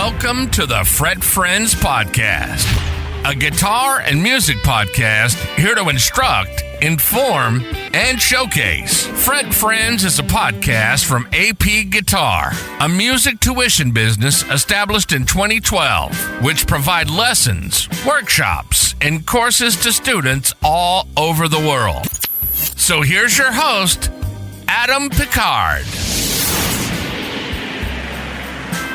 Welcome to the Fret Friends Podcast, a guitar and music podcast here to instruct, inform, and showcase. Fret Friends is a podcast from AP Guitar, a music tuition business established in 2012, which provide lessons, workshops, and courses to students all over the world. So here's your host, Adam Picard.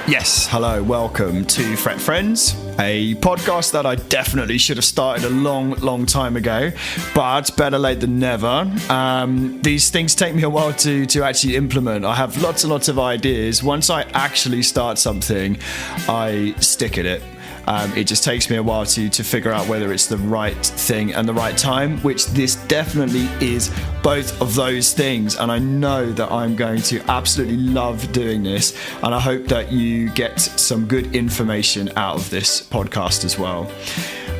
Yes, hello, welcome to Fret Friends, a podcast that I definitely should have started a long time ago, but better late than never. These things take me a while to actually implement. I have lots and lots of ideas. Once I actually start something, I stick at it. It just takes me a while to figure out whether it's the right thing and the right time, which this definitely is both of those things. And I know that I'm going to absolutely love doing this. And I hope that you get some good information out of this podcast as well.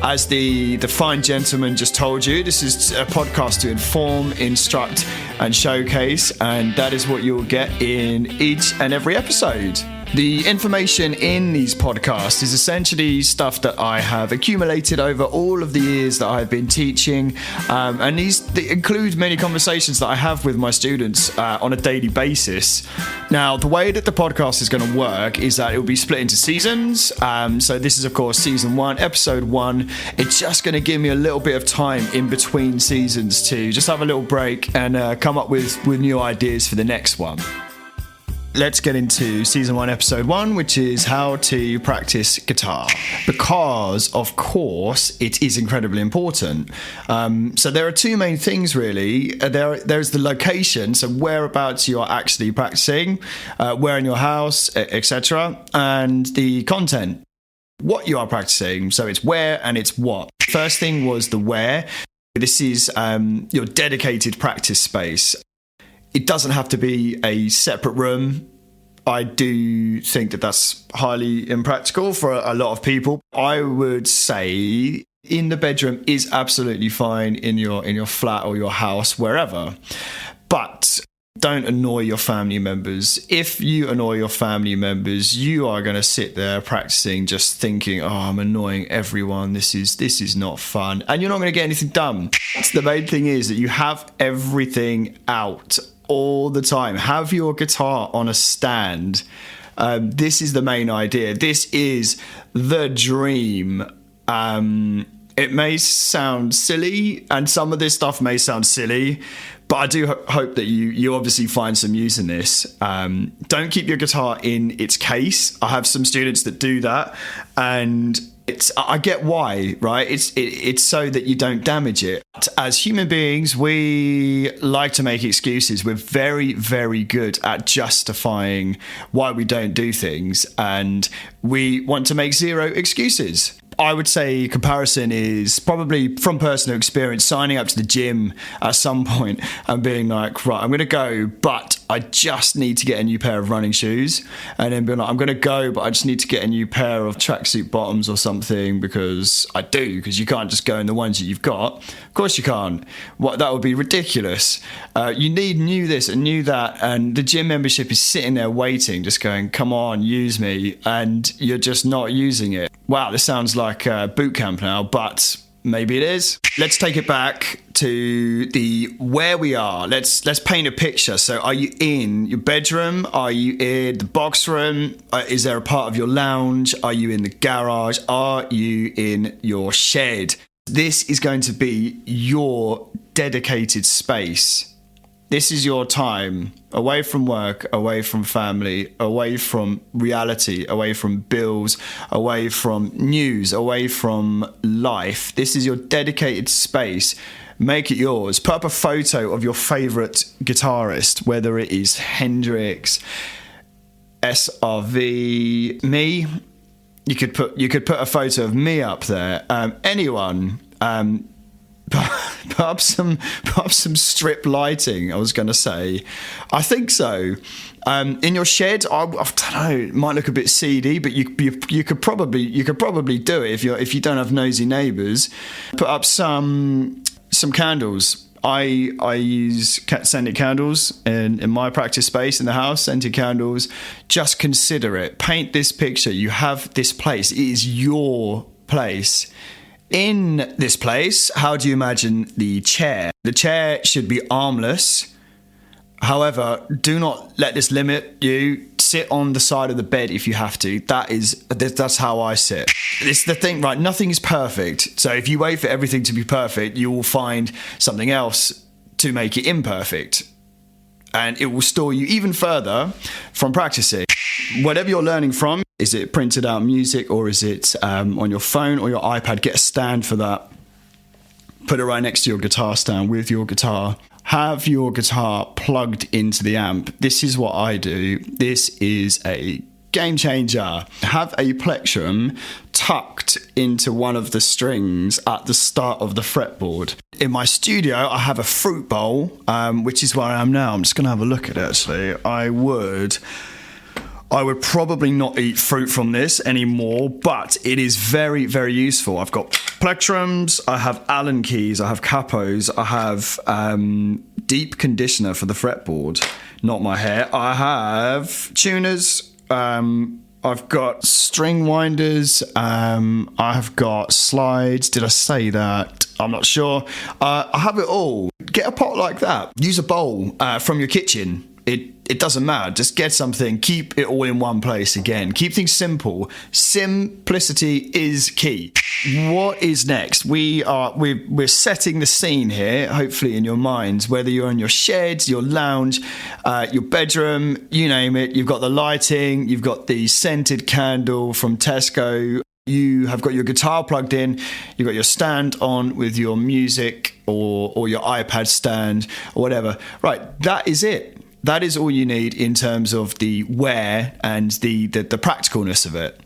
As the fine gentleman just told you, this is a podcast to inform, instruct, and showcase. And that is what you'll get in each and every episode. The information in these podcasts is essentially stuff that I have accumulated over all of the years that I've been teaching, and they include many conversations that I have with my students on a daily basis. Now, the way that the podcast is going to work is that it will be split into seasons. So this is, of course, season 1, episode 1. It's just going to give me a little bit of time in between seasons to just have a little break and come up with new ideas for the next one. Let's get into season 1, episode 1, which is how to practice guitar. Because, of course, it is incredibly important. So there are two main things, really. There's the location, so whereabouts you are actually practicing, where in your house, etc., and the content, what you are practicing. So it's where and it's what. First thing was the where. This is your dedicated practice space. It doesn't have to be a separate room. I do think that that's highly impractical for a lot of people. I would say in the bedroom is absolutely fine, in your flat or your house, wherever. But don't annoy your family members. If you annoy your family members, you are going to sit there practicing just thinking, oh, I'm annoying everyone. This is not fun. And you're not going to get anything done. The main thing is that you have everything out all the time. Have your guitar on a stand. This is the main idea. This is the dream. It may sound silly, and some of this stuff may sound silly, but I do hope that you obviously find some use in this. Don't keep your guitar in its case. I have some students that do that, and I get why, right? It's so that you don't damage it. As human beings, we like to make excuses. We're very, very good at justifying why we don't do things, and we want to make zero excuses. I would say comparison is probably from personal experience, signing up to the gym at some point and being like, right, I'm going to go, but I just need to get a new pair of running shoes. And then being like, I'm going to go, but I just need to get a new pair of tracksuit bottoms or something because you can't just go in the ones that you've got. Of course you can't. That would be ridiculous. You need new this and new that. And the gym membership is sitting there waiting, just going, come on, use me. And you're just not using it. Wow, this sounds like boot camp now, but maybe it is. Let's take it back to the where we are. Let's paint a picture. So are you in your bedroom? Are you in the box room? Is there a part of your lounge? Are you in the garage? Are you in your shed? This is going to be your dedicated space. This is your time away from work, away from family, away from reality, away from bills, away from news, away from life. This is your dedicated space. Make it yours. Put up a photo of your favorite guitarist, whether it is Hendrix, SRV, me. You could put a photo of me up there. Anyone. Put up some strip lighting, I was going to say. I think so. In your shed, I don't know, it might look a bit seedy, but you could probably do it if you don't have nosy neighbours. Put up some candles. I use scented candles in my practice space in the house. Scented candles. Just consider it. Paint this picture. You have this place. It is your place. In this place, how do you imagine the chair? The chair should be armless. However, do not let this limit you. Sit on the side of the bed if you have to. That's how I sit. It's the thing, right? Nothing is perfect. So if you wait for everything to be perfect, you will find something else to make it imperfect. And it will stall you even further from practicing. Whatever you're learning from, is it printed out music or is it on your phone or your iPad? Get a stand for that. Put it right next to your guitar stand with your guitar. Have your guitar plugged into the amp. This is what I do. This is a game changer. Have a plectrum tucked into one of the strings at the start of the fretboard. In my studio, I have a fruit bowl, which is where I am now. I'm just going to have a look at it, actually. I would probably not eat fruit from this anymore, but it is very, very useful. I've got plectrums, I have Allen keys, I have capos, I have deep conditioner for the fretboard, not my hair. I have tuners, I've got string winders, I've got slides. Did I say that? I'm not sure. I have it all. Get a pot like that. Use a bowl from your kitchen. It doesn't matter. Just get something. Keep it all in one place again. Keep things simple. Simplicity is key. What is next? We're setting the scene here, hopefully in your minds, whether you're in your shed, your lounge, your bedroom, you name it. You've got the lighting. You've got the scented candle from Tesco. You have got your guitar plugged in. You've got your stand on with your music or your iPad stand or whatever. Right, that is it. That is all you need in terms of the where and the practicalness of it.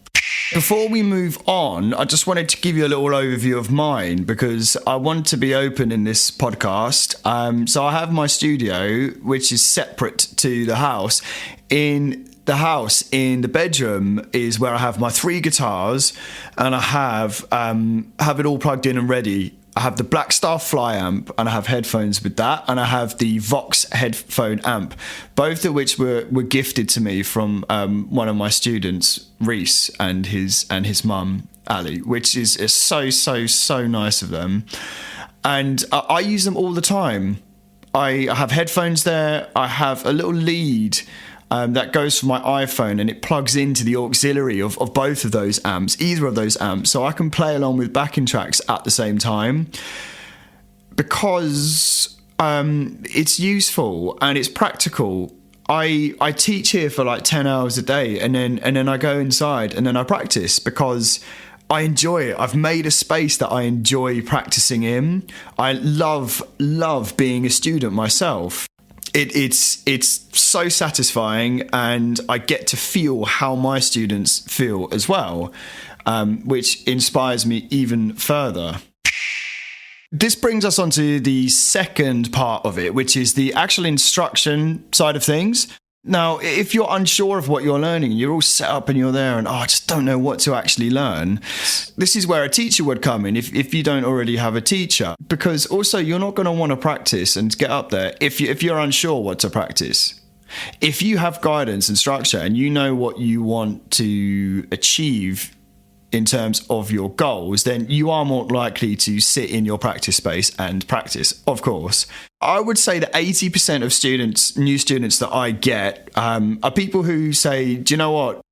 Before we move on, I just wanted to give you a little overview of mine because I want to be open in this podcast. So I have my studio, which is separate to the house. In the house, in the bedroom, is where I have my 3 guitars, and I have it all plugged in and ready. I have the Blackstar Fly amp and I have headphones with that, and I have the Vox headphone amp, both of which were gifted to me from one of my students, Reese, and his mum, Ali, which is so nice of them. And I use them all the time. I have headphones there. I have a little lead that goes from my iPhone, and it plugs into the auxiliary of both of those amps, either of those amps, so I can play along with backing tracks at the same time because it's useful and it's practical. I teach here for like 10 hours a day, and then I go inside and then I practice because I enjoy it. I've made a space that I enjoy practicing in. I love being a student myself. It's so satisfying, and I get to feel how my students feel as well, which inspires me even further. This brings us on to the second part of it, which is the actual instruction side of things. Now, if you're unsure of what you're learning, you're all set up and you're there and, I just don't know what to actually learn, this is where a teacher would come in if you don't already have a teacher. Because also, you're not going to want to practice and get up there if you're unsure what to practice. If you have guidance and structure and you know what you want to achieve in terms of your goals, then you are more likely to sit in your practice space and practice, of course. I would say that 80% of new students that I get are people who say, do you know what?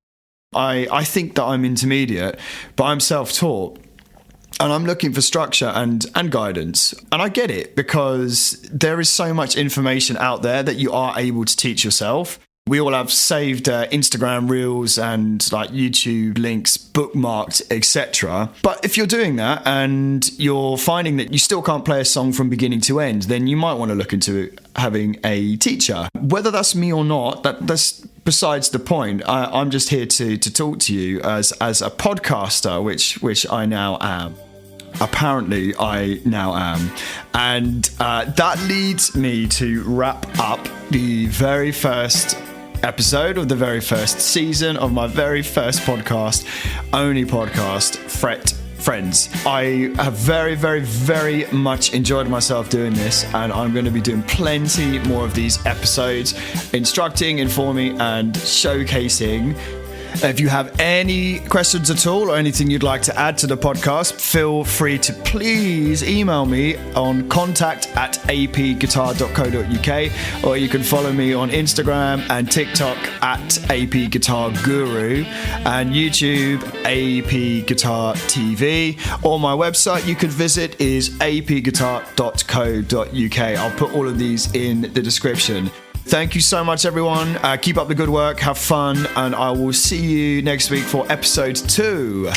I think that I'm intermediate, but I'm self-taught and I'm looking for structure and guidance. And I get it because there is so much information out there that you are able to teach yourself. We all have saved Instagram reels and like YouTube links bookmarked, etc. But if you're doing that and you're finding that you still can't play a song from beginning to end, then you might want to look into having a teacher. Whether that's me or not, that's besides the point. I'm just here to talk to you as a podcaster, which I now am. Apparently I now am. And that leads me to wrap up the very first episode of the very first season of my very first podcast, only podcast, Fret friends. I have very, very, very much enjoyed myself doing this, and I'm going to be doing plenty more of these episodes, instructing, informing, and showcasing. If you have any questions at all or anything you'd like to add to the podcast, feel free to please email me on contact@apguitar.co.uk, or you can follow me on Instagram and TikTok @apguitarguru, and YouTube AP Guitar TV, or my website you can visit is apguitar.co.uk. I'll put all of these in the description. Thank you so much, everyone. Keep up the good work, have fun, and I will see you next week for episode 2.